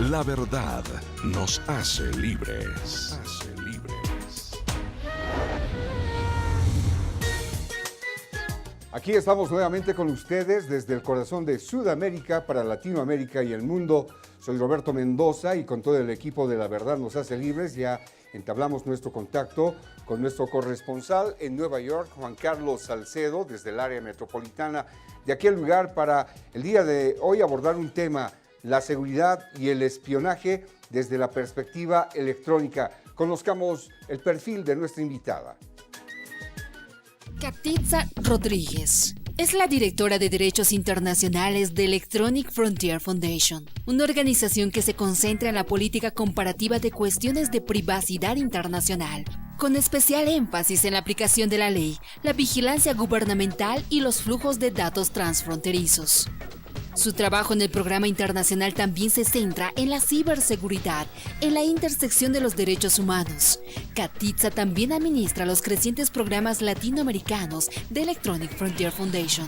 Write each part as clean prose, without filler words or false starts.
La verdad nos hace libres. Aquí estamos nuevamente con ustedes desde el corazón de Sudamérica para Latinoamérica y el mundo. Soy Roberto Mendoza y con todo el equipo de La Verdad nos hace libres ya entablamos nuestro contacto con nuestro corresponsal en Nueva York, Juan Carlos Salcedo, desde el área metropolitana de aquel lugar para el día de hoy abordar un tema, la seguridad y el espionaje desde la perspectiva electrónica. Conozcamos el perfil de nuestra invitada. Katitza Rodríguez es la directora de Derechos Internacionales de Electronic Frontier Foundation, una organización que se concentra en la política comparativa de cuestiones de privacidad internacional, con especial énfasis en la aplicación de la ley, la vigilancia gubernamental y los flujos de datos transfronterizos. Su trabajo en el programa internacional también se centra en la ciberseguridad, en la intersección de los derechos humanos. Katitza también administra los crecientes programas latinoamericanos de Electronic Frontier Foundation.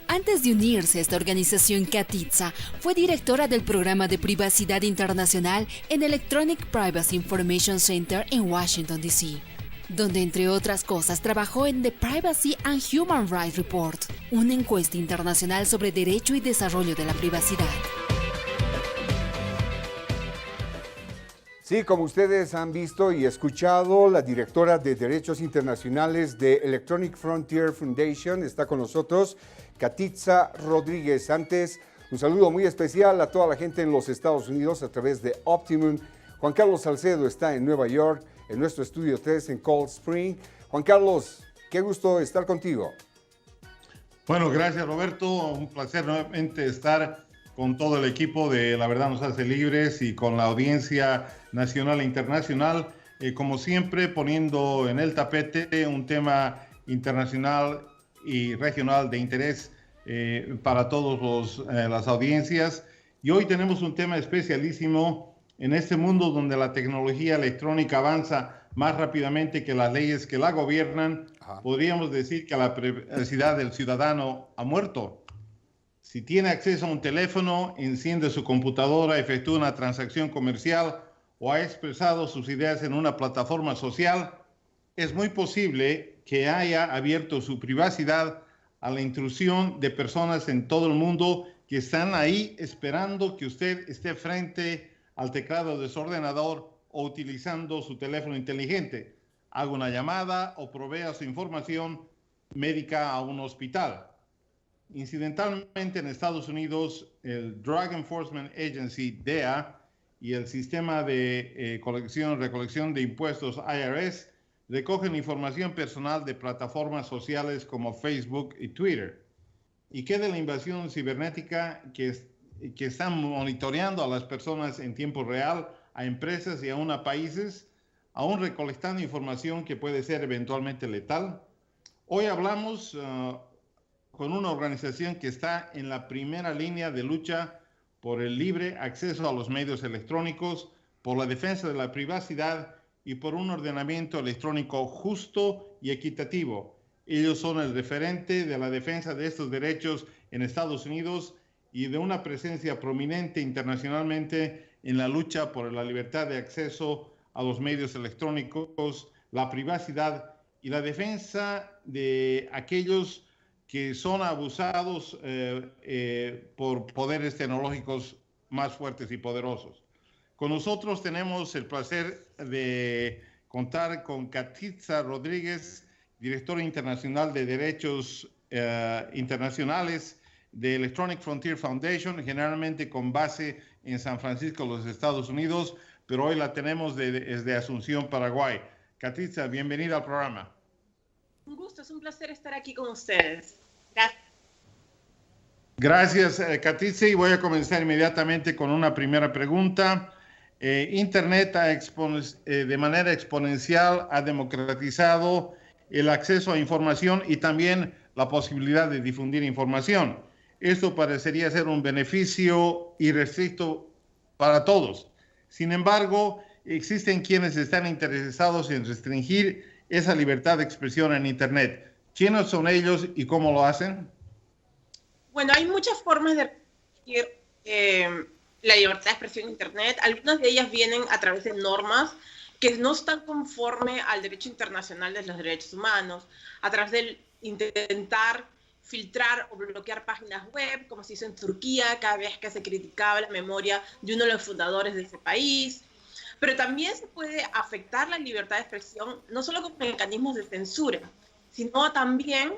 Antes de unirse a esta organización, Katitza fue directora del programa de privacidad internacional en Electronic Privacy Information Center en Washington, D.C., donde entre otras cosas trabajó en The Privacy and Human Rights Report, una encuesta internacional sobre derecho y desarrollo de la privacidad. Sí, como ustedes han visto y escuchado, la directora de Derechos Internacionales de Electronic Frontier Foundation está con nosotros, Katitza Rodríguez. Antes, un saludo muy especial a toda la gente en los Estados Unidos a través de Optimum. Juan Carlos Salcedo está en Nueva York, en nuestro estudio 3 en Cold Spring. Juan Carlos, qué gusto estar contigo. Bueno, gracias Roberto, un placer nuevamente estar con todo el equipo de La Verdad nos hace libres y con la audiencia nacional e internacional, como siempre poniendo en el tapete un tema internacional y regional de interés para todas las audiencias. Y hoy tenemos un tema especialísimo en este mundo donde la tecnología electrónica avanza más rápidamente que las leyes que la gobiernan. Podríamos decir que la privacidad del ciudadano ha muerto. Si tiene acceso a un teléfono, enciende su computadora, efectúa una transacción comercial o ha expresado sus ideas en una plataforma social, es muy posible que haya abierto su privacidad a la intrusión de personas en todo el mundo que están ahí esperando que usted esté frente al teclado de su ordenador o utilizando su teléfono inteligente, haga una llamada o provea su información médica a un hospital. Incidentalmente, en Estados Unidos, el Drug Enforcement Agency, DEA, y el sistema de recolección de impuestos, IRS, recogen información personal de plataformas sociales como Facebook y Twitter. ¿Y qué de la invasión cibernética que están monitoreando a las personas en tiempo real, a empresas y aún a países, aún recolectando información que puede ser eventualmente letal? Hoy hablamos con una organización que está en la primera línea de lucha por el libre acceso a los medios electrónicos, por la defensa de la privacidad y por un ordenamiento electrónico justo y equitativo. Ellos son el referente de la defensa de estos derechos en Estados Unidos y de una presencia prominente internacionalmente en la lucha por la libertad de acceso a los medios electrónicos, la privacidad y la defensa de aquellos que son abusados por poderes tecnológicos más fuertes y poderosos. Con nosotros tenemos el placer de contar con Katitza Rodríguez, directora internacional de Derechos Internacionales de Electronic Frontier Foundation, generalmente con base en San Francisco, los Estados Unidos, pero hoy la tenemos desde Asunción, Paraguay. Katitza, bienvenida al programa. Un gusto, es un placer estar aquí con ustedes. Gracias. Gracias, Katitza, y voy a comenzar inmediatamente con una primera pregunta. Internet de manera exponencial ha democratizado el acceso a información y también la posibilidad de difundir información. Esto parecería ser un beneficio irrestricto para todos. Sin embargo, existen quienes están interesados en restringir esa libertad de expresión en Internet. ¿Quiénes son ellos y cómo lo hacen? Bueno, hay muchas formas de restringir la libertad de expresión en Internet. Algunas de ellas vienen a través de normas que no están conforme al derecho internacional de los derechos humanos, a través de intentar filtrar o bloquear páginas web, como se hizo en Turquía, cada vez que se criticaba la memoria de uno de los fundadores de ese país. Pero también se puede afectar la libertad de expresión, no solo con mecanismos de censura, sino también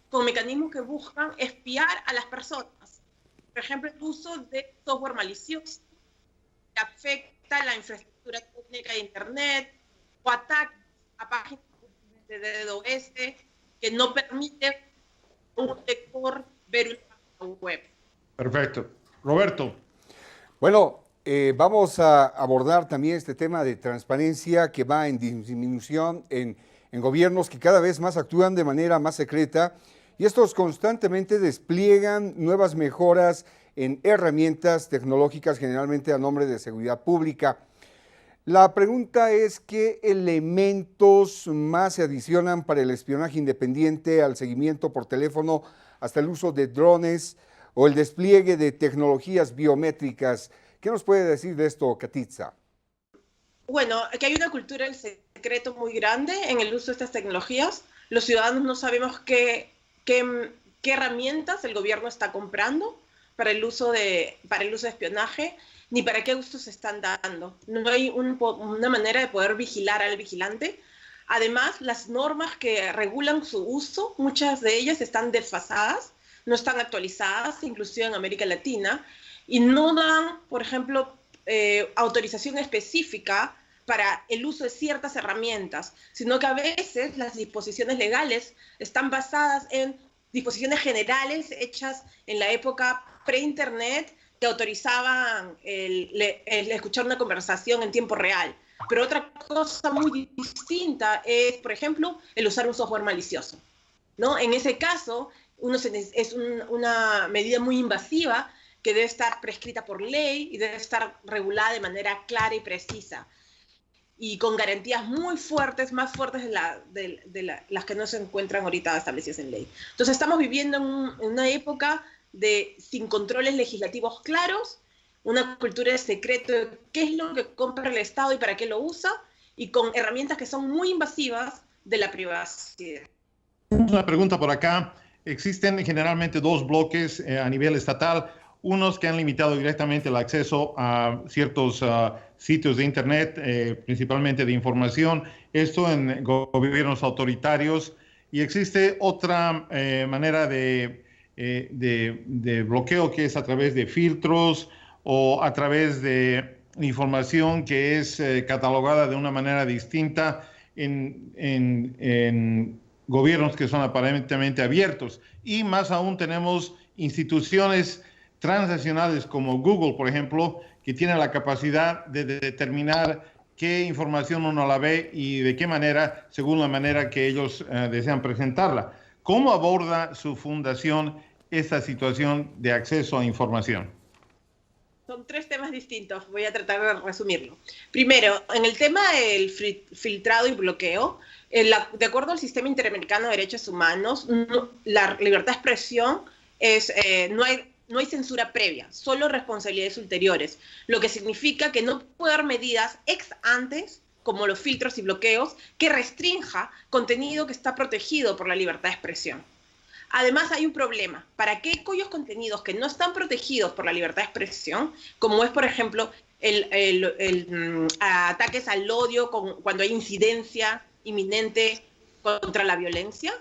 con mecanismos que buscan espiar a las personas. Por ejemplo, el uso de software malicioso que afecta la infraestructura técnica de Internet, o ataques a páginas de DDoS que no permiten a un lector ver una página web. Perfecto. Roberto. Bueno, vamos a abordar también este tema de transparencia que va en disminución en gobiernos que cada vez más actúan de manera más secreta, y estos constantemente despliegan nuevas mejoras en herramientas tecnológicas, generalmente a nombre de seguridad pública. La pregunta es, ¿qué elementos más se adicionan para el espionaje independiente, al seguimiento por teléfono, hasta el uso de drones o el despliegue de tecnologías biométricas? ¿Qué nos puede decir de esto, Katiza? Bueno, que hay una cultura del secreto muy grande en el uso de estas tecnologías. Los ciudadanos no sabemos qué herramientas el gobierno está comprando para el uso de espionaje, ni para qué usos se están dando. No hay una manera de poder vigilar al vigilante. Además, las normas que regulan su uso, muchas de ellas están desfasadas, no están actualizadas, inclusive en América Latina, y no dan, por ejemplo, autorización específica para el uso de ciertas herramientas, sino que a veces las disposiciones legales están basadas en disposiciones generales hechas en la época pre-internet que autorizaban el escuchar una conversación en tiempo real. Pero otra cosa muy distinta es, por ejemplo, el usar un software malicioso, ¿no? En ese caso, es una medida muy invasiva que debe estar prescrita por ley y debe estar regulada de manera clara y precisa, y con garantías muy fuertes, más fuertes de las que no se encuentran ahorita establecidas en ley. Entonces estamos viviendo en una época sin controles legislativos claros, una cultura de secreto de qué es lo que compra el Estado y para qué lo usa, y con herramientas que son muy invasivas de la privacidad. Una pregunta por acá. Existen generalmente dos bloques a nivel estatal, unos que han limitado directamente el acceso a ciertos sitios de Internet, principalmente de información, esto en gobiernos autoritarios, y existe otra manera de bloqueo que es a través de filtros o a través de información que es catalogada de una manera distinta en gobiernos que son aparentemente abiertos. Y más aún tenemos instituciones transnacionales como Google, por ejemplo, que tienen la capacidad de determinar qué información uno la ve y de qué manera, según la manera que ellos desean presentarla. ¿Cómo aborda su fundación esta situación de acceso a información? Son tres temas distintos, voy a tratar de resumirlo. Primero, en el tema del filtrado y bloqueo, de acuerdo al Sistema Interamericano de Derechos Humanos, la libertad de expresión no hay censura previa, solo responsabilidades ulteriores, lo que significa que no puede haber medidas ex antes, como los filtros y bloqueos, que restrinja contenido que está protegido por la libertad de expresión. Además, hay un problema. Para aquellos contenidos que no están protegidos por la libertad de expresión, como es, por ejemplo, ataques al odio cuando hay incidencia inminente contra la violencia,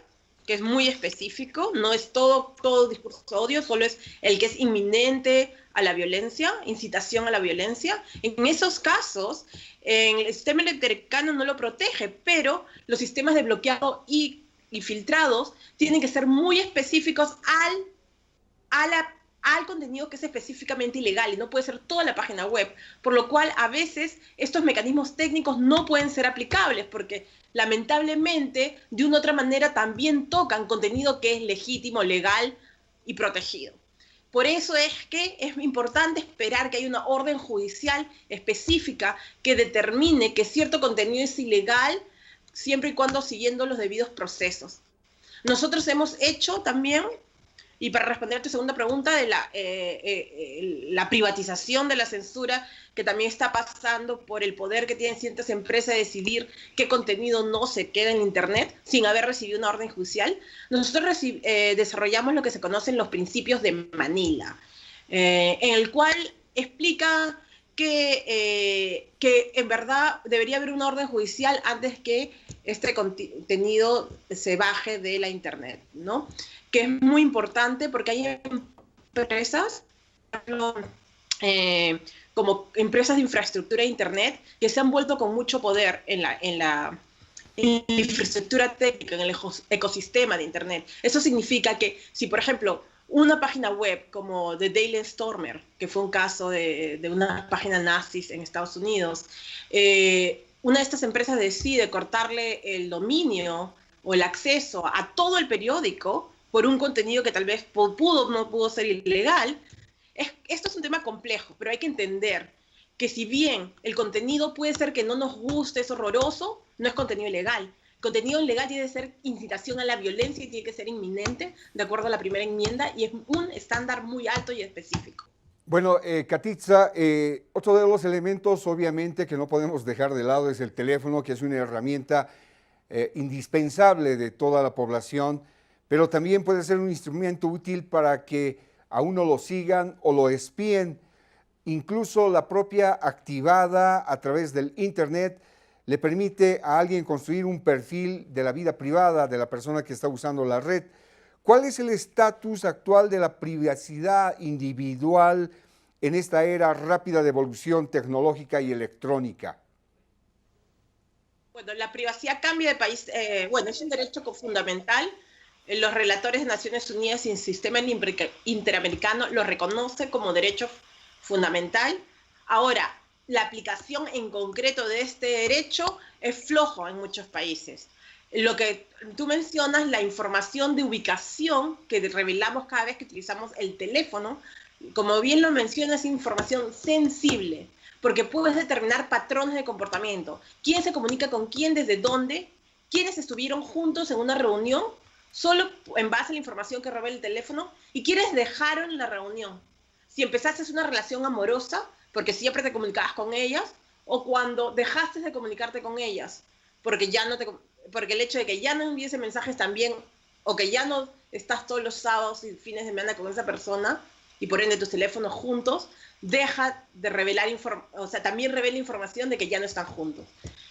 que es muy específico, no es todo discurso de odio, solo es el que es inminente a la violencia, incitación a la violencia. En esos casos, el sistema interamericano no lo protege, pero los sistemas de bloqueado y filtrados tienen que ser muy específicos al contenido que es específicamente ilegal, y no puede ser toda la página web, por lo cual a veces estos mecanismos técnicos no pueden ser aplicables, porque lamentablemente de una u otra manera también tocan contenido que es legítimo, legal y protegido. Por eso es que es importante esperar que haya una orden judicial específica que determine que cierto contenido es ilegal, siempre y cuando siguiendo los debidos procesos. Nosotros hemos hecho también Y para responder a tu segunda pregunta de la privatización de la censura, que también está pasando por el poder que tienen ciertas empresas de decidir qué contenido no se queda en Internet sin haber recibido una orden judicial, nosotros desarrollamos lo que se conocen los principios de Manila, en el cual explica que en verdad debería haber una orden judicial antes que este contenido se baje de la Internet, ¿no? Que es muy importante porque hay empresas, como empresas de infraestructura de Internet, que se han vuelto con mucho poder en la infraestructura técnica, en el ecosistema de Internet. Eso significa que si, por ejemplo, una página web como The Daily Stormer, que fue un caso de una página nazis en Estados Unidos, una de estas empresas decide cortarle el dominio o el acceso a todo el periódico por un contenido que tal vez no pudo ser ilegal. Esto es un tema complejo, pero hay que entender que si bien el contenido puede ser que no nos guste, es horroroso, no es contenido ilegal. Contenido ilegal tiene que ser incitación a la violencia y tiene que ser inminente, de acuerdo a la primera enmienda, y es un estándar muy alto y específico. Bueno, Katitza, otro de los elementos obviamente que no podemos dejar de lado es el teléfono, que es una herramienta indispensable de toda la población, pero también puede ser un instrumento útil para que a uno lo sigan o lo espíen. Incluso la propia activada a través del Internet le permite a alguien construir un perfil de la vida privada de la persona que está usando la red. ¿Cuál es el estatus actual de la privacidad individual en esta era rápida de evolución tecnológica y electrónica? Bueno, la privacidad cambia de país. Es un derecho fundamental. Los relatores de Naciones Unidas y el sistema interamericano lo reconoce como derecho fundamental. Ahora, la aplicación en concreto de este derecho es flojo en muchos países. Lo que tú mencionas, la información de ubicación que revelamos cada vez que utilizamos el teléfono, como bien lo mencionas, es información sensible, porque puedes determinar patrones de comportamiento. ¿Quién se comunica con quién, desde dónde? ¿Quiénes estuvieron juntos en una reunión? Solo en base a la información que revela el teléfono. ¿Y quiénes dejaron la reunión? Si empezaste una relación amorosa, porque siempre te comunicabas con ellas, o cuando dejaste de comunicarte con ellas, porque el hecho de que ya no envíes mensajes también, o que ya no estás todos los sábados y fines de semana con esa persona, y por ende tus teléfonos juntos, deja de revelar también revela información de que ya no están juntos.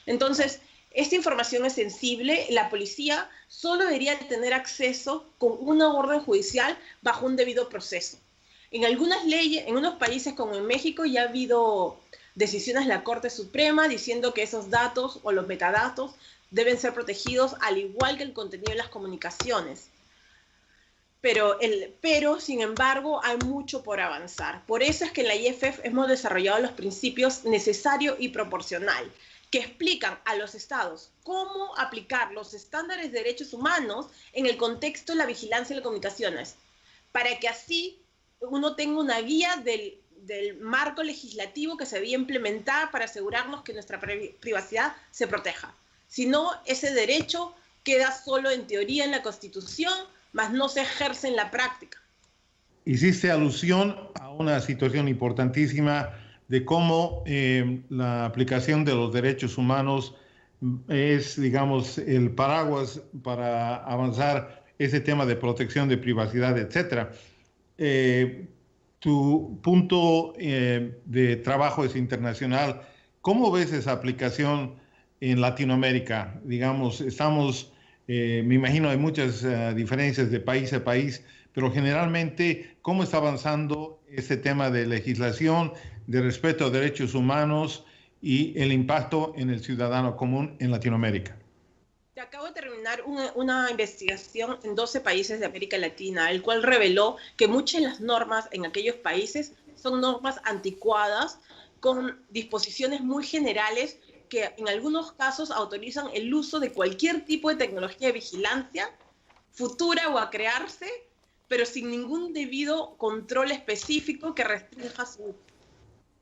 Entonces, esta información es sensible, la policía solo debería tener acceso con una orden judicial bajo un debido proceso. En algunas leyes, en unos países como en México, ya ha habido decisiones de la Corte Suprema diciendo que esos datos o los metadatos deben ser protegidos al igual que el contenido de las comunicaciones. Pero, sin embargo, hay mucho por avanzar. Por eso es que en la IFF hemos desarrollado los principios necesario y proporcional, que explican a los estados cómo aplicar los estándares de derechos humanos en el contexto de la vigilancia de las comunicaciones, para que así uno tenga una guía del marco legislativo que se debía implementar para asegurarnos que nuestra privacidad se proteja. Si no, ese derecho queda solo en teoría en la Constitución, mas no se ejerce en la práctica. Hiciste alusión a una situación importantísima de cómo la aplicación de los derechos humanos es, digamos, el paraguas para avanzar ese tema de protección de privacidad, etcétera. Tu punto de trabajo es internacional. ¿Cómo ves esa aplicación en Latinoamérica? Digamos, estamos, me imagino, hay muchas diferencias de país a país, pero generalmente, ¿cómo está avanzando este tema de legislación, de respeto a derechos humanos y el impacto en el ciudadano común en Latinoamérica? Acabo de terminar una investigación en 12 países de América Latina, el cual reveló que muchas de las normas en aquellos países son normas anticuadas, con disposiciones muy generales que en algunos casos autorizan el uso de cualquier tipo de tecnología de vigilancia futura o a crearse, pero sin ningún debido control específico que restrinja su uso.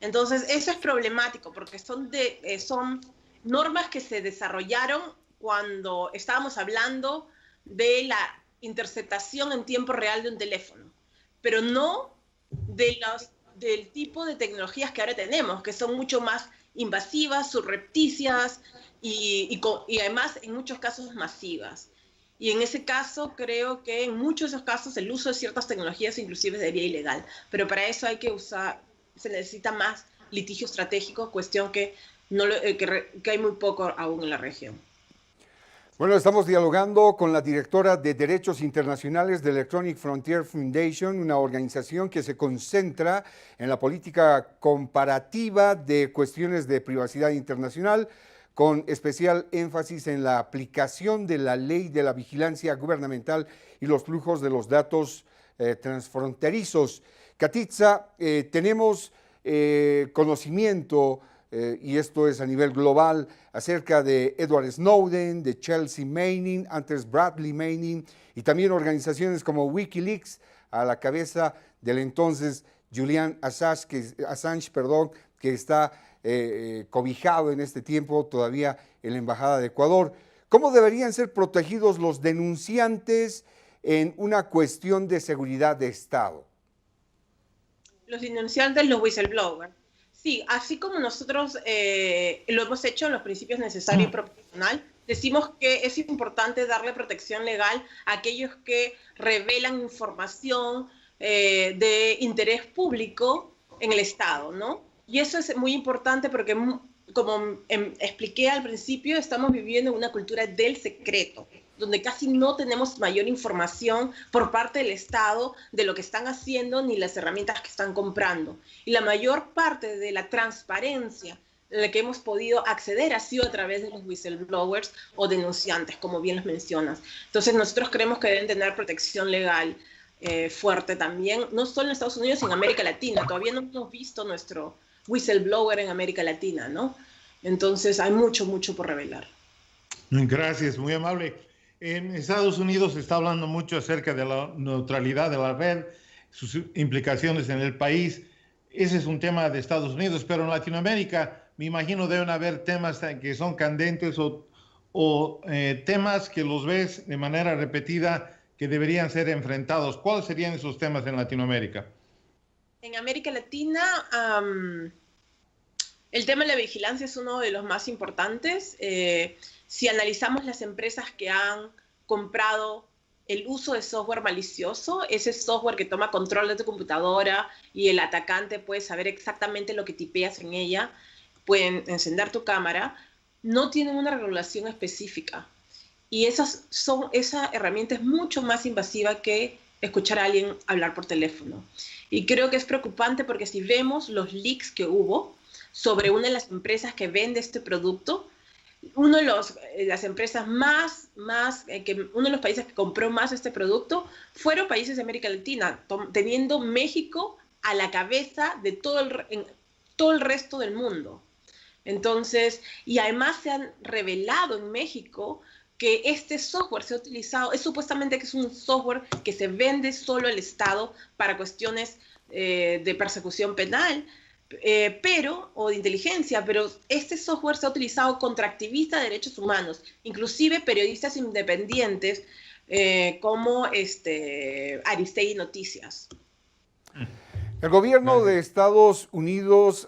Entonces, eso es problemático porque son normas que se desarrollaron cuando estábamos hablando de interceptación en tiempo real de un teléfono, pero no del tipo de tecnologías que ahora tenemos, que son mucho más invasivas, subrepticias y además en muchos casos masivas. Y en ese caso creo que en muchos de esos casos el uso de ciertas tecnologías inclusive sería ilegal, pero para eso se necesita más litigio estratégico, cuestión que hay muy poco aún en la región. Bueno, estamos dialogando con la directora de Derechos Internacionales de Electronic Frontier Foundation, una organización que se concentra en la política comparativa de cuestiones de privacidad internacional, con especial énfasis en la aplicación de la ley de la vigilancia gubernamental y los flujos de los datos transfronterizos. Katitza, tenemos conocimiento, y esto es a nivel global, acerca de Edward Snowden, de Chelsea Manning, antes Bradley Manning, y también organizaciones como Wikileaks, a la cabeza del entonces Julian Assange, que está cobijado en este tiempo todavía en la Embajada de Ecuador. ¿Cómo deberían ser protegidos los denunciantes en una cuestión de seguridad de Estado? Los denunciantes, los whistleblowers. Sí, así como nosotros lo hemos hecho en los principios necesarios y proporcional, decimos que es importante darle protección legal a aquellos que revelan información de interés público en el Estado, ¿no? Y eso es muy importante porque, como expliqué al principio, estamos viviendo en una cultura del secreto, donde casi no tenemos mayor información por parte del Estado de lo que están haciendo ni las herramientas que están comprando. Y la mayor parte de la transparencia en la que hemos podido acceder ha sido a través de los whistleblowers o denunciantes, como bien los mencionas. Entonces nosotros creemos que deben tener protección legal fuerte también, no solo en Estados Unidos, sino en América Latina. Todavía no hemos visto nuestro whistleblower en América Latina, ¿no? Entonces hay mucho, mucho por revelar. Gracias, muy amable. En Estados Unidos se está hablando mucho acerca de la neutralidad de la red, sus implicaciones en el país. Ese es un tema de Estados Unidos, pero en Latinoamérica me imagino deben haber temas que son candentes o temas que los ves de manera repetida que deberían ser enfrentados. ¿Cuáles serían esos temas en Latinoamérica? En América Latina, el tema de la vigilancia es uno de los más importantes. Si analizamos las empresas que han comprado el uso de software malicioso, ese software que toma control de tu computadora y el atacante puede saber exactamente lo que tipeas en ella, pueden encender tu cámara, no tienen una regulación específica. Y esa herramienta es mucho más invasiva que escuchar a alguien hablar por teléfono. Y creo que es preocupante porque si vemos los leaks que hubo sobre una de las empresas que vende este producto, uno de los países que compró más este producto fueron países de América Latina, teniendo México a la cabeza de todo el resto del mundo. Entonces, y además se han revelado en México que este software se ha utilizado, supuestamente que es un software que se vende solo al Estado para cuestiones de persecución penal, o de inteligencia, pero este software se ha utilizado contra activistas de derechos humanos, inclusive periodistas independientes como Aristegui Noticias. El gobierno de Estados Unidos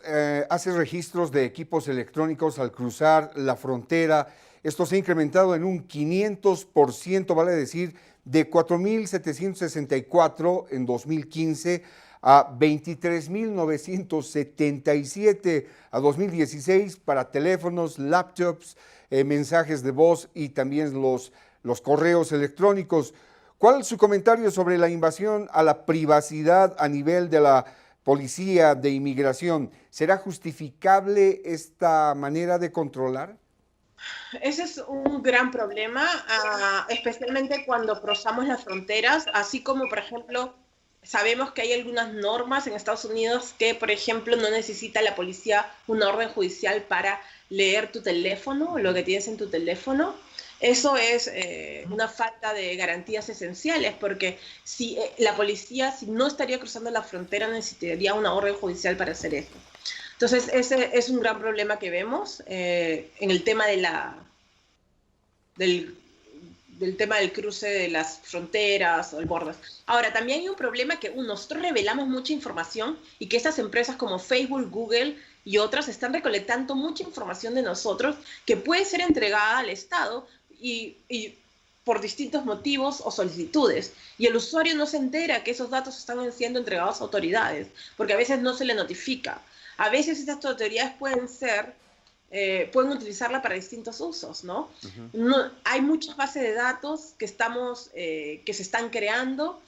hace registros de equipos electrónicos al cruzar la frontera. Esto se ha incrementado en un 500%, vale decir, de 4.764 en 2015 a 23.977 a 2016 para teléfonos, laptops, mensajes de voz y también los correos electrónicos. ¿Cuál es su comentario sobre la invasión a la privacidad a nivel de la Policía de Inmigración? ¿Será justificable esta manera de controlar? Ese es un gran problema, especialmente cuando cruzamos las fronteras, así como, por ejemplo, sabemos que hay algunas normas en Estados Unidos que, por ejemplo, no necesita la policía una orden judicial para leer tu teléfono, lo que tienes en tu teléfono. Eso es una falta de garantías esenciales, porque si la policía, si no estaría cruzando la frontera, necesitaría una orden judicial para hacer esto. Entonces, ese es un gran problema que vemos en el tema de del tema del cruce de las fronteras o el borde. Ahora, también hay un problema que nosotros revelamos mucha información y que estas empresas como Facebook, Google y otras están recolectando mucha información de nosotros que puede ser entregada al Estado y por distintos motivos o solicitudes. Y el usuario no se entera que esos datos están siendo entregados a autoridades, porque a veces no se le notifica. A veces estas autoridades pueden utilizarla para distintos usos, ¿no? Hay muchas bases de datos que se están creando,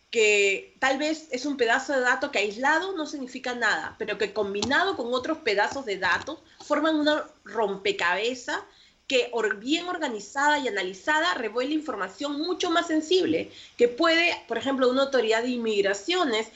que tal vez es un pedazo de dato que aislado no significa nada, pero que combinado con otros pedazos de datos forman una rompecabezas que bien organizada y analizada revela información mucho más sensible, que puede, por ejemplo, una autoridad de inmigraciones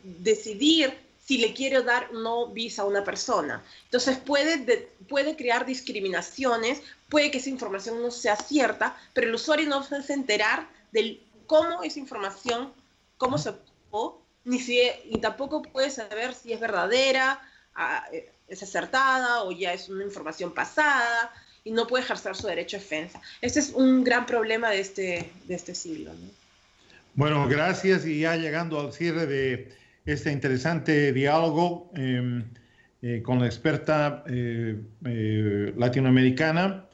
decidir si le quiere dar no visa a una persona. Entonces puede crear discriminaciones, puede que esa información no sea cierta, pero el usuario no se va a enterar de cómo esa información, cómo se obtuvo, y tampoco puede saber si es verdadera, es acertada o ya es una información pasada, y no puede ejercer su derecho a defensa. Este es un gran problema de este siglo, ¿no? Bueno, gracias, y ya llegando al cierre de este interesante diálogo con la experta latinoamericana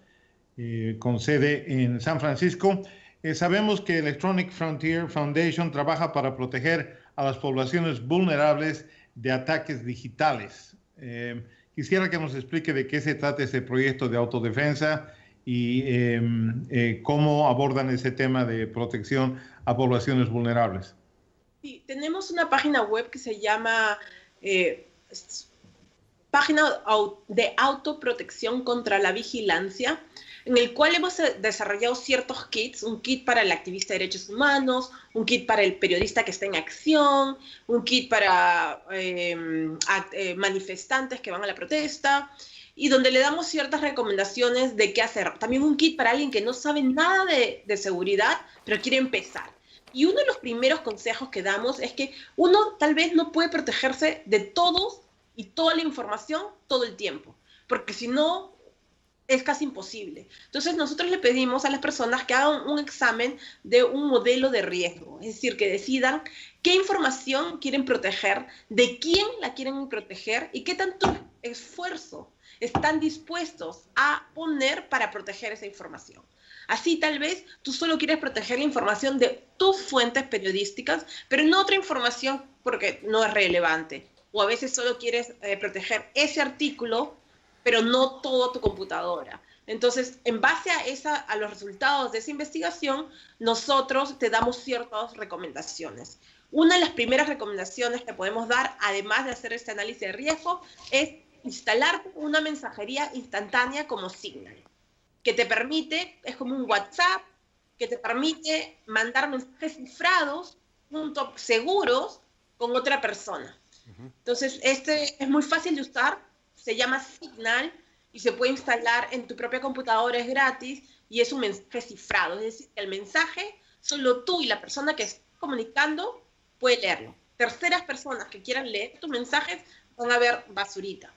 con sede en San Francisco. Sabemos que Electronic Frontier Foundation trabaja para proteger a las poblaciones vulnerables de ataques digitales. Quisiera que nos explique de qué se trata este proyecto de autodefensa y cómo abordan ese tema de protección a poblaciones vulnerables. Sí, tenemos una página web que se llama Página de Autoprotección contra la Vigilancia, en el cual hemos desarrollado ciertos kits, un kit para el activista de derechos humanos, un kit para el periodista que está en acción, un kit para manifestantes que van a la protesta, y donde le damos ciertas recomendaciones de qué hacer. También un kit para alguien que no sabe nada de seguridad, pero quiere empezar. Y uno de los primeros consejos que damos es que uno tal vez no puede protegerse de todos y toda la información todo el tiempo, porque si no, es casi imposible. Entonces nosotros le pedimos a las personas que hagan un examen de un modelo de riesgo, es decir, que decidan qué información quieren proteger, de quién la quieren proteger y qué tanto esfuerzo están dispuestos a poner para proteger esa información. Así tal vez tú solo quieres proteger la información de tus fuentes periodísticas, pero no otra información porque no es relevante. O a veces solo quieres proteger ese artículo, pero no toda tu computadora. Entonces, en base a los resultados de esa investigación, nosotros te damos ciertas recomendaciones. Una de las primeras recomendaciones que podemos dar, además de hacer este análisis de riesgo, es instalar una mensajería instantánea como Signal, que te permite, es como un WhatsApp, que te permite mandar mensajes cifrados, seguros, con otra persona. Entonces, este es muy fácil de usar, se llama Signal y se puede instalar en tu propia computadora, es gratis y es un mensaje cifrado. Es decir, el mensaje solo tú y la persona que está comunicando puede leerlo. Terceras personas que quieran leer tus mensajes van a ver basurita.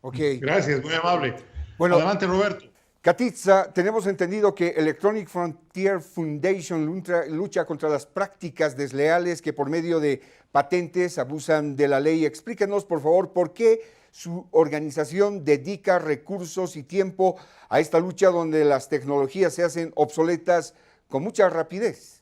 Ok. Gracias, muy amable. Bueno, adelante, Roberto. Katitza, tenemos entendido que Electronic Frontier Foundation lucha contra las prácticas desleales que por medio de patentes abusan de la ley. Explíquenos, por favor, por qué su organización dedica recursos y tiempo a esta lucha donde las tecnologías se hacen obsoletas con mucha rapidez.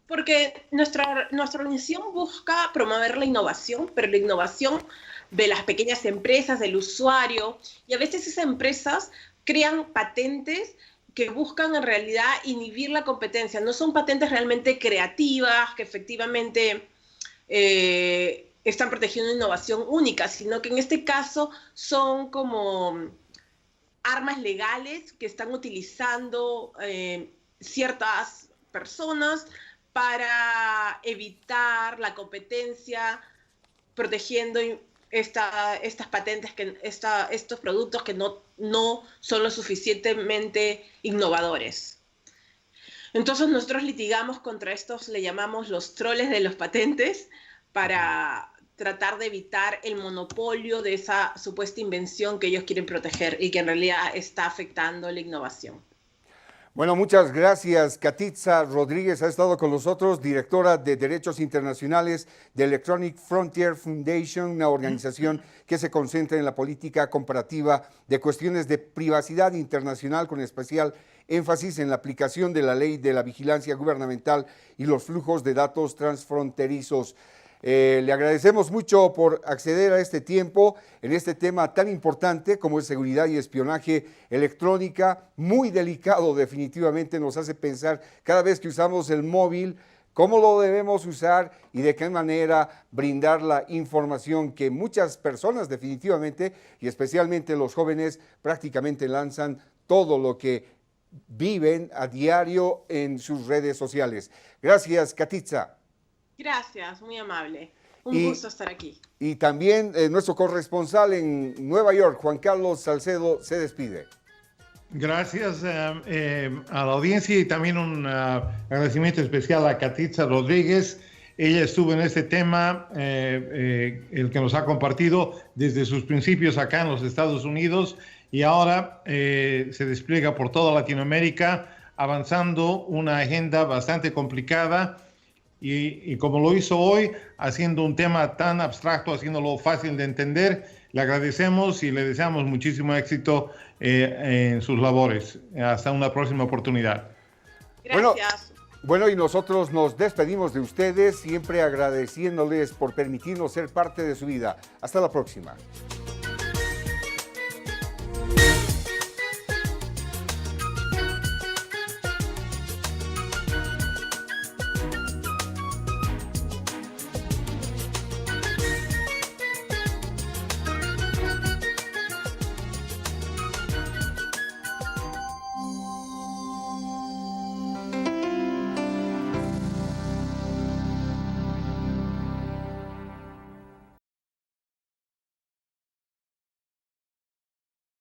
Porque nuestra organización busca promover la innovación, pero la innovación de las pequeñas empresas, del usuario, y a veces esas empresas crean patentes que buscan en realidad inhibir la competencia. No son patentes realmente creativas, que efectivamente están protegiendo innovación única, sino que en este caso son como armas legales que están utilizando ciertas personas para evitar la competencia, protegiendo estas patentes, estos productos que no son lo suficientemente innovadores. Entonces nosotros litigamos contra estos, le llamamos los troles de los patentes, para tratar de evitar el monopolio de esa supuesta invención que ellos quieren proteger y que en realidad está afectando la innovación. Bueno, muchas gracias. Katitza Rodríguez ha estado con nosotros, directora de Derechos Internacionales de Electronic Frontier Foundation, una organización que se concentra en la política comparativa de cuestiones de privacidad internacional, con especial énfasis en la aplicación de la ley de la vigilancia gubernamental y los flujos de datos transfronterizos. Le agradecemos mucho por acceder a este tiempo en este tema tan importante como es seguridad y espionaje electrónica, muy delicado definitivamente, nos hace pensar cada vez que usamos el móvil, cómo lo debemos usar y de qué manera brindar la información que muchas personas definitivamente y especialmente los jóvenes prácticamente lanzan todo lo que viven a diario en sus redes sociales. Gracias, Katitza. Gracias, muy amable. Un gusto estar aquí. Y también nuestro corresponsal en Nueva York, Juan Carlos Salcedo, se despide. Gracias a la audiencia y también un agradecimiento especial a Katitza Rodríguez. Ella estuvo en este tema, el que nos ha compartido desde sus principios acá en los Estados Unidos y ahora se despliega por toda Latinoamérica, avanzando una agenda bastante complicada. Y como lo hizo hoy, haciendo un tema tan abstracto, haciéndolo fácil de entender, le agradecemos y le deseamos muchísimo éxito en sus labores. Hasta una próxima oportunidad. Gracias. Bueno, y nosotros nos despedimos de ustedes, siempre agradeciéndoles por permitirnos ser parte de su vida. Hasta la próxima.